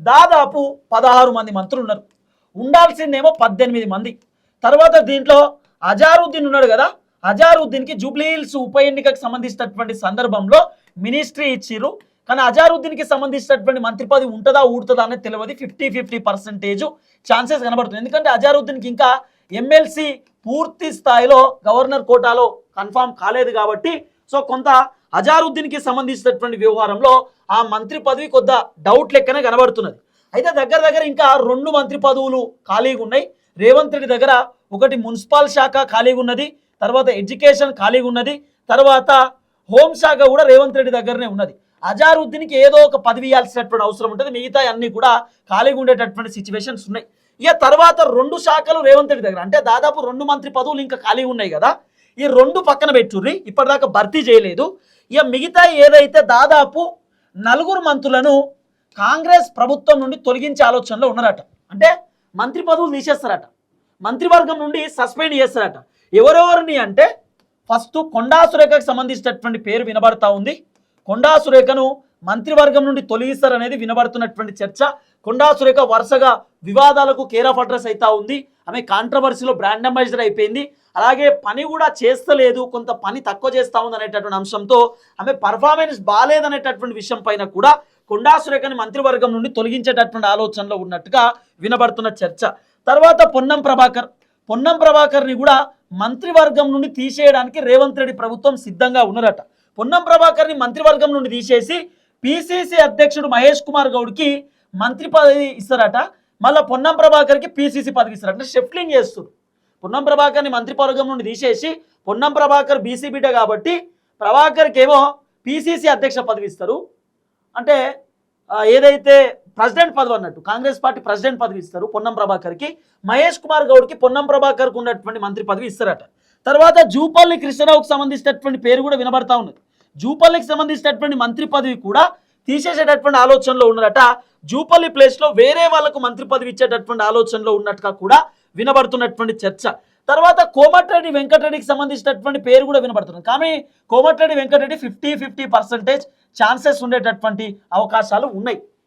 దాదాపు 16 మంది మంత్రులు ఉన్నారు, ఉండాల్సిందేమో 18 మంది. తర్వాత దీంట్లో అజారుద్దీన్ ఉన్నాడు కదా, అజారుద్దీన్కి జూబ్లీహిల్స్ ఉప ఎన్నికకు సంబంధించినటువంటి సందర్భంలో మినిస్ట్రీ ఇచ్చిర్రు. కానీ అజారుద్దీన్కి సంబంధించినటువంటి మంత్రి పదవి ఉంటుందా ఊడుతుందా అనేది తెలియదు. 50-50% ఛాన్సెస్ కనబడుతుంది. ఎందుకంటే అజారుద్దీన్కి ఇంకా ఎమ్మెల్సీ పూర్తి స్థాయిలో గవర్నర్ కోటాలో కన్ఫామ్ కాలేదు కాబట్టి సో కొంత అజారుద్దీన్కి సంబంధించినటువంటి వ్యవహారంలో ఆ మంత్రి పదవి కొద్ద డౌట్ లెక్కనే కనబడుతున్నది. అయితే దగ్గర ఇంకా 2 మంత్రి పదవులు ఖాళీగా ఉన్నాయి. రేవంత్ రెడ్డి దగ్గర ఒకటి మున్సిపల్ శాఖ ఖాళీగా ఉన్నది, తర్వాత ఎడ్యుకేషన్ ఖాళీగా ఉన్నది, తర్వాత హోంశాఖ కూడా రేవంత్ రెడ్డి దగ్గరనే ఉన్నది. అజారుద్దీన్కి ఏదో ఒక పదవి ఇవ్వాల్సినటువంటి అవసరం ఉంటుంది, మిగతా అన్ని కూడా ఖాళీగా ఉండేటటువంటి సిచ్యువేషన్స్ ఉన్నాయి. ఇక తర్వాత 2 శాఖలు రేవంత్ రెడ్డి దగ్గర, అంటే దాదాపు 2 మంత్రి పదవులు ఇంకా ఖాళీగా ఉన్నాయి కదా, ఈ 2 పక్కన పెట్టుర్రి, ఇప్పటిదాకా భర్తీ చేయలేదు. ఇక మిగతా ఏదైతే దాదాపు 4 మంత్రులను కాంగ్రెస్ ప్రభుత్వం నుండి తొలగించే ఆలోచనలో ఉన్నారట. అంటే మంత్రి పదవులు తీసేస్తారట, మంత్రివర్గం నుండి సస్పెండ్ చేస్తారట. ఎవరెవరిని అంటే ఫస్ట్ కొండా సురేఖకు సంబంధించినటువంటి పేరు వినబడతా ఉంది. కొండా సురేఖను మంత్రివర్గం నుండి తొలగిస్తారనేది వినబడుతున్నటువంటి చర్చ. కొండా సురేఖ వరుసగా వివాదాలకు కేర్ ఆఫ్ అడ్రస్ అవుతా ఉంది. ఆమె కాంట్రవర్సీలో బ్రాండ్ అంబాసిడర్ అయిపోయింది. అలాగే పని కూడా చేస్తలేదు, కొంత పని తక్కువ చేస్తూ ఉంది అనేటటువంటి అంశంతో ఆమె పర్ఫార్మెన్స్ బాగాలేదనేటటువంటి విషయం పైన కూడా కొండా సురేఖని మంత్రివర్గం నుండి తొలగించేటటువంటి ఆలోచనలో ఉన్నట్టుగా వినబడుతున్న చర్చ. తర్వాత పొన్నం ప్రభాకర్ని కూడా మంత్రివర్గం నుండి తీసేయడానికి రేవంత్ రెడ్డి ప్రభుత్వం సిద్ధంగా ఉన్నారట. పొన్నం ప్రభాకర్ని మంత్రివర్గం నుండి తీసేసి పిసిసి అధ్యక్షుడు మహేష్ కుమార్ గౌడ్కి మంత్రి పదవి ఇస్తారట. మళ్ళీ పొన్నం ప్రభాకర్కి పిసిసి పదవి ఇస్తారట. అంటే షిఫ్టింగ్ చేస్తారు. పొన్నం ప్రభాకర్ని మంత్రివర్గం నుండి తీసేసి పొన్నం ప్రభాకర్ బీసీ బిడ్డ కాబట్టి ప్రభాకర్కి ఏమో పిసిసి అధ్యక్ష పదవి ఇస్తారు. అంటే ఏదైతే ప్రెసిడెంట్ పదవి అన్నట్టు కాంగ్రెస్ పార్టీ ప్రెసిడెంట్ పదవి ఇస్తారు పొన్నం ప్రభాకర్కి. మహేష్ కుమార్ గౌడ్కి పొన్నం ప్రభాకర్కి ఉన్నటువంటి మంత్రి పదవి ఇస్తారట. తర్వాత జూపల్లి కృష్ణరావుకు సంబంధించినటువంటి పేరు కూడా వినబడతా ఉన్నది. జూపల్లికి సంబంధించినటువంటి మంత్రి పదవి కూడా తీసేసేటటువంటి ఆలోచనలో ఉన్నారట. జూపల్లి ప్లేస్లో వేరే వాళ్లకు మంత్రి పదవి ఇచ్చేటటువంటి ఆలోచనలో ఉన్నట్టుగా కూడా వినబడుతున్నటువంటి చర్చ. తర్వాత కోమటిరెడ్డి వెంకటరెడ్డికి సంబంధించినటువంటి పేరు కూడా వినబడుతుంది. కానీ కోమటిరెడ్డి వెంకటరెడ్డి 50-50% ఛాన్సెస్ ఉండేటటువంటి అవకాశాలు ఉన్నాయి.